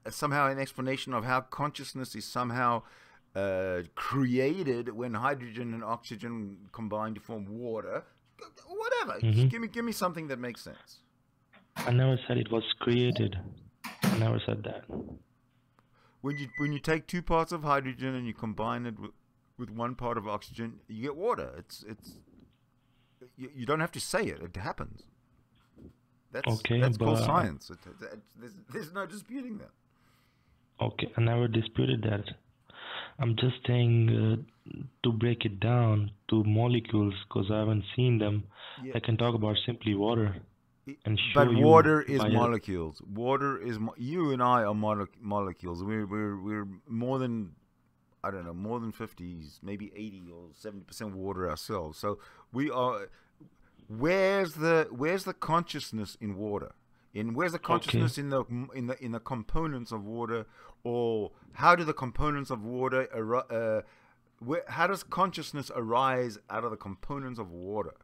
somehow an explanation of how consciousness is somehow created when hydrogen and oxygen combine to form water. Whatever. Just give me something that makes sense. I never said it was created. I never said that. When you take two parts of hydrogen and you combine it with one part of oxygen, you get water. You don't have to say it. It happens. That's called science. There's no disputing that. Okay, I never disputed that. I'm just saying to break it down to molecules, because I haven't seen them. Yeah. I can talk about simply water. But water is molecules. Water is you and I are molecules. We're more than, I don't know, more than 50s, maybe 80 or 70% water ourselves. So we are. Where's the consciousness in water? Where's the consciousness in the components of water, or how do the components of water how does consciousness arise out of the components of water?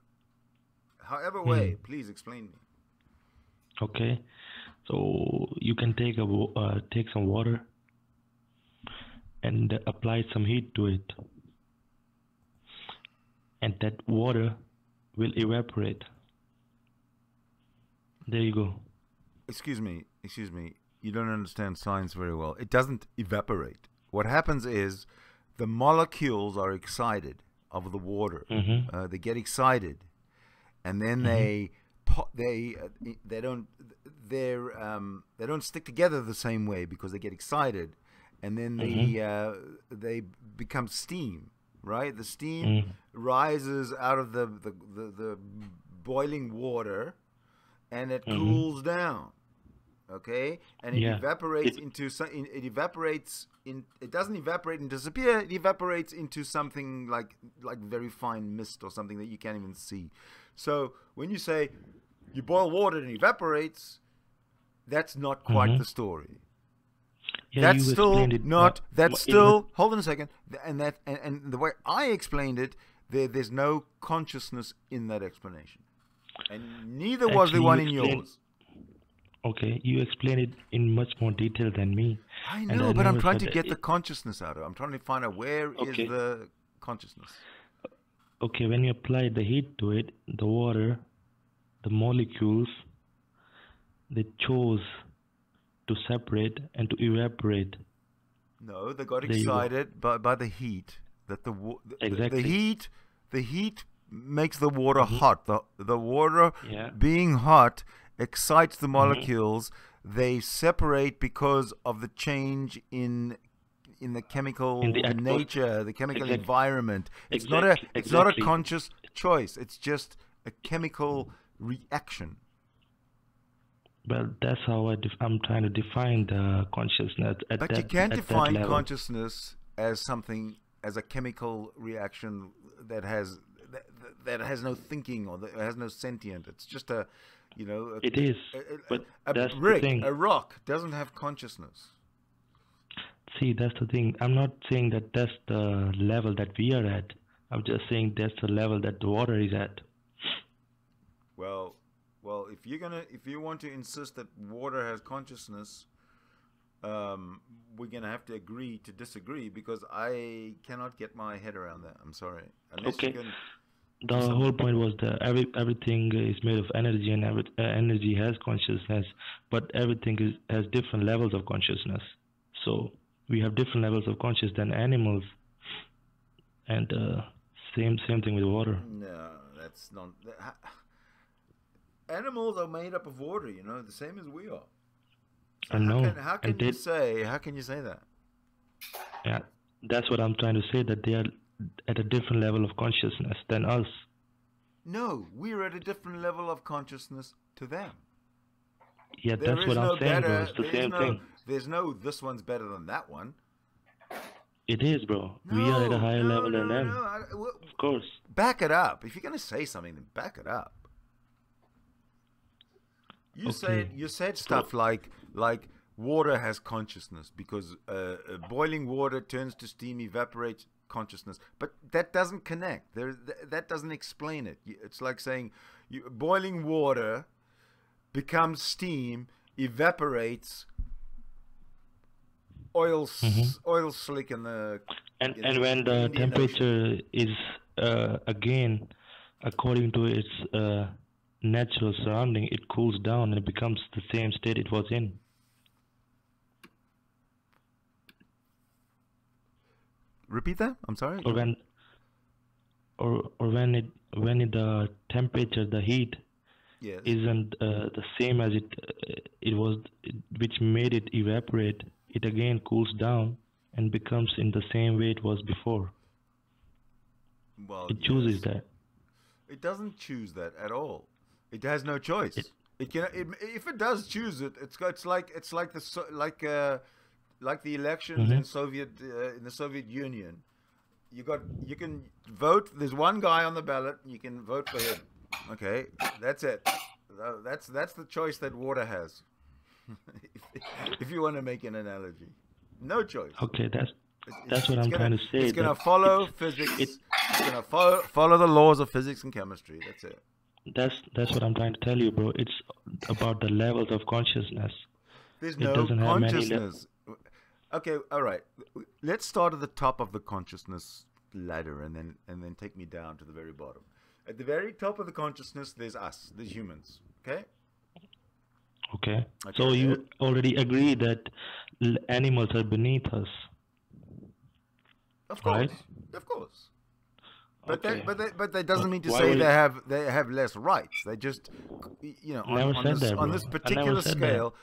However way, please explain me. Okay, so you can take some water and apply some heat to it, and that water will evaporate. There you go. Excuse me. You don't understand science very well. It doesn't evaporate. What happens is the molecules are excited of the water. They get excited, and then they don't stick together the same way because they get excited, and then they become steam. right? The steam rises out of the boiling water, and it cools down. Okay, and it evaporates it doesn't evaporate and disappear. It evaporates into something like very fine mist or something that you can't even see. So when you say you boil water and it evaporates, that's not quite the story. Yeah, That's still not. That's still. Hold on a second. And the way I explained it, there's no consciousness in that explanation, and neither was the one in yours. Okay, you explain it in much more detail than me. I know, but I'm trying to get the consciousness out of it. I'm trying to find out where is the consciousness. Okay, when you apply the heat to it, the water, the molecules, they chose to separate and to evaporate. No, they got excited by the heat. That the heat makes the water hot. The water being hot excites the molecules. They separate because of the change in the chemical nature, the chemical environment. It's not a conscious choice. It's just a chemical reaction. Well, that's how I'm trying to define the consciousness. But you can't define consciousness as something, as a chemical reaction that has no thinking or that has no sentient. It's just a, it is. But a rock doesn't have consciousness. See, that's the thing. I'm not saying that that's the level that we are at. I'm just saying that's the level that the water is at. Well, if you want to insist that water has consciousness, we're gonna have to agree to disagree, because I cannot get my head around that. I'm sorry. Unless you can. The whole point was that everything is made of energy, and energy has consciousness, but everything has different levels of consciousness. So we have different levels of consciousness than animals, and same thing with water. No, that's not. Animals are made up of water, the same as we are. So I know. How can you say that? Yeah, that's what I'm trying to say, that they are at a different level of consciousness than us. No, we're at a different level of consciousness to them. Yeah, that's what I'm saying, bro. It's the same thing. There's no this one's better than that one. It is, bro. We are at a higher level than them. Of course. Back it up. If you're going to say something, then back it up. You said stuff like water has consciousness because boiling water turns to steam, evaporates consciousness, but that doesn't connect. That doesn't explain it. It's like saying boiling water becomes steam, evaporates, oil slick in the and when the Indian temperature is again according to its natural surrounding, it cools down and it becomes the same state it was in. Repeat that? I'm sorry. Or when the temperature, the heat, isn't the same as it was, which made it evaporate, it again cools down and becomes in the same way it was before. Well, it chooses that. It doesn't choose that at all. It has no choice. If it does choose it, it's like the elections in the Soviet Union. You can vote. There's one guy on the ballot. You can vote for him. Okay, that's it. That's the choice that water has. if you want to make an analogy, no choice. Okay, that's what I'm trying to say. It's gonna follow physics. It's gonna follow the laws of physics and chemistry. That's it. That's what I'm trying to tell you, bro. It's about the levels of consciousness. There's no consciousness. Okay, all right. Let's start at the top of the consciousness ladder, and then take me down to the very bottom. At the very top of the consciousness, there's us, the humans. Okay. Okay. So you already agree that animals are beneath us. Of course. Right? Of course. But okay. that doesn't mean to say they have less rights. They just, on this particular scale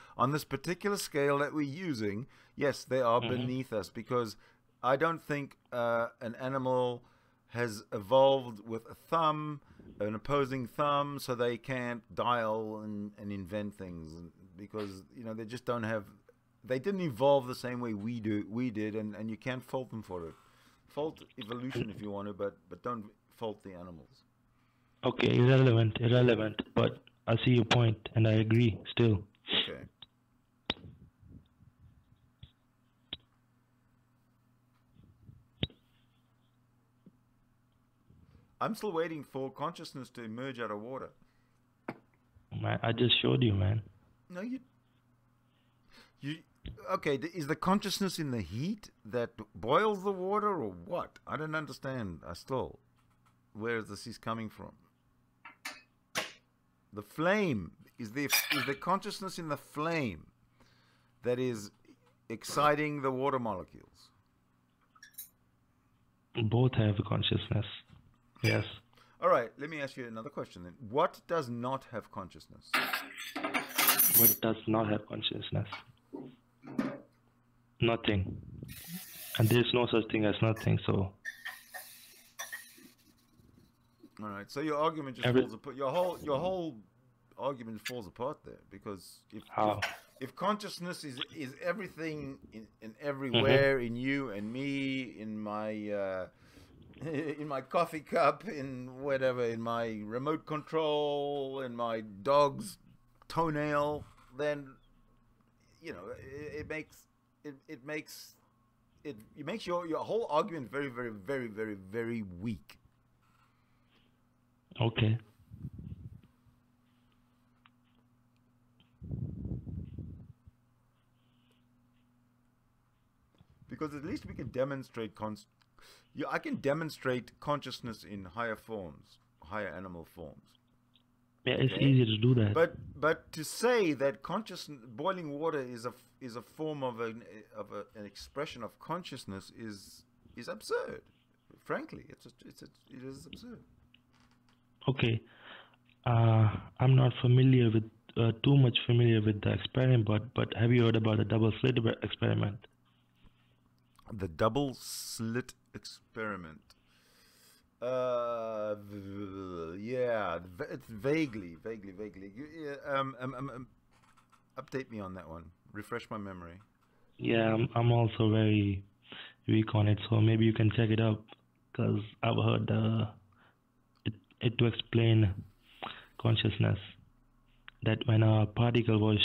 that we're using, yes, they are beneath us, because I don't think an animal has evolved with a thumb, an opposing thumb, so they can't dial and invent things, because they just don't have. They didn't evolve the same way we did, and you can't fault them for it. Fault evolution if you want to, but don't fault the animals. Okay, irrelevant. But I see your point, and I agree still. Okay. I'm still waiting for consciousness to emerge out of water. Man, I just showed you, man. No, you. Okay, is the consciousness in the heat that boils the water, or what? I don't understand. Where is this coming from? The flame is the consciousness in the flame that is exciting the water molecules. Both have a consciousness. Yes. All right, let me ask you another question then. What does not have consciousness? What does not have consciousness? Nothing. And there's no such thing as nothing, so. All right, so your argument just falls apart. Your whole argument falls apart there, because if consciousness is everything in everywhere, in you and me, in my in my coffee cup, in whatever, in my remote control, in my dog's toenail, then it makes your whole argument very, very, very, very, very weak. Okay. Because at least we can demonstrate I can demonstrate consciousness in higher forms, higher animal forms. Yeah, it's easy to do that. But to say that boiling water is a form of an expression of consciousness is absurd. Frankly, it is absurd. Okay, I'm not familiar with too much familiar with the experiment, but have you heard about the double slit experiment? The double slit experiment. Yeah, it's vaguely. Update me on that one. Refresh my memory. Yeah, I'm also very weak on it, so maybe you can check it out, because I've heard it to explain consciousness, that when a particle was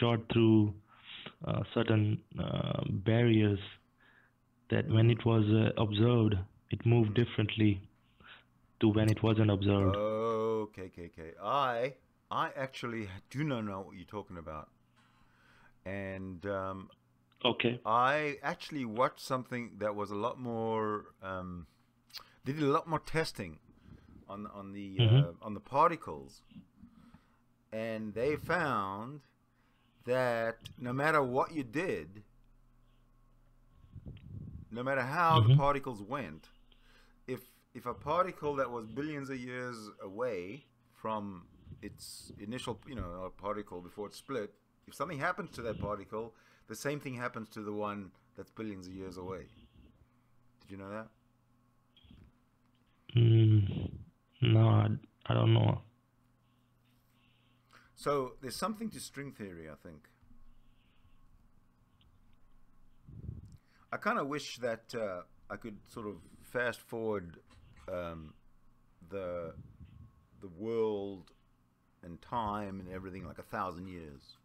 shot through certain barriers, that when it was observed, it moved differently to when it wasn't observed. Okay. I actually do not know what you're talking about, and okay. I actually watched something that was a lot more. They did a lot more testing on the particles, and they found that no matter what you did, no matter how the particles went, if a particle that was billions of years away from its initial, a particle before it split, if something happens to that particle, the same thing happens to the one that's billions of years away. Did you know that? No, I don't know. So there's something to string theory, I think. I kind of wish that I could sort of fast forward the world and time and everything like 1,000 years,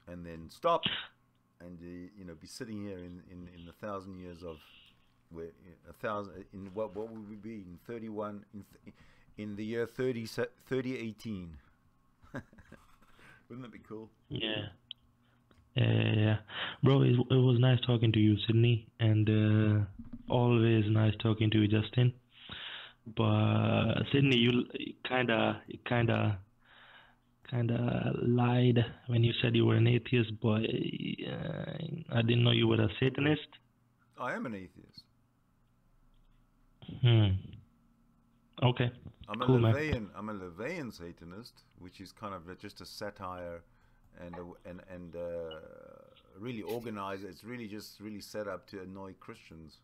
and then stop and be sitting here in 1,000 years of where 1,000 in what would we be in 31 in the year 3018. Wouldn't that be cool? Yeah. Yeah, bro, it was nice talking to you, Sydney, and always nice talking to you, Justin. But Sydney, you kinda lied when you said you were an atheist, but I didn't know you were a Satanist. I am an atheist. Okay. I'm cool, a Levian Satanist, which is kind of just a satire and really organized. It's really just really set up to annoy Christians.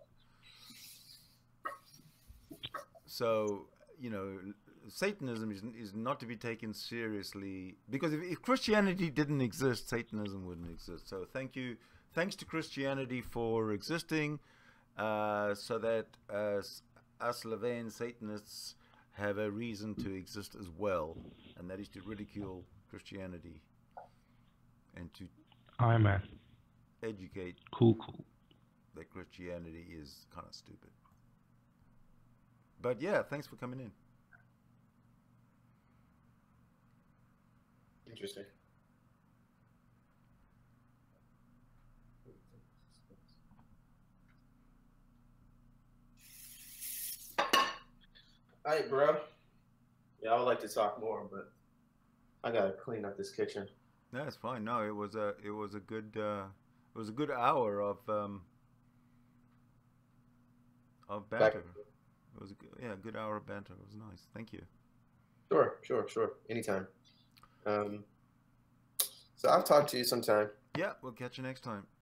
So, you know, Satanism is not to be taken seriously, because if Christianity didn't exist, Satanism wouldn't exist. So thanks to Christianity for existing, so that us Levian Satanists have a reason to exist as well, and that is to ridicule Christianity and to man. educate Cool. that Christianity is kind of stupid. But yeah, thanks for coming in. Interesting. All right, bro. Yeah, I would like to talk more, but I gotta clean up this kitchen. No, it's fine. No, it was a good hour of banter. It was a good hour of banter. It was nice. Thank you. Sure. Anytime. So I'll talk to you sometime. Yeah, we'll catch you next time.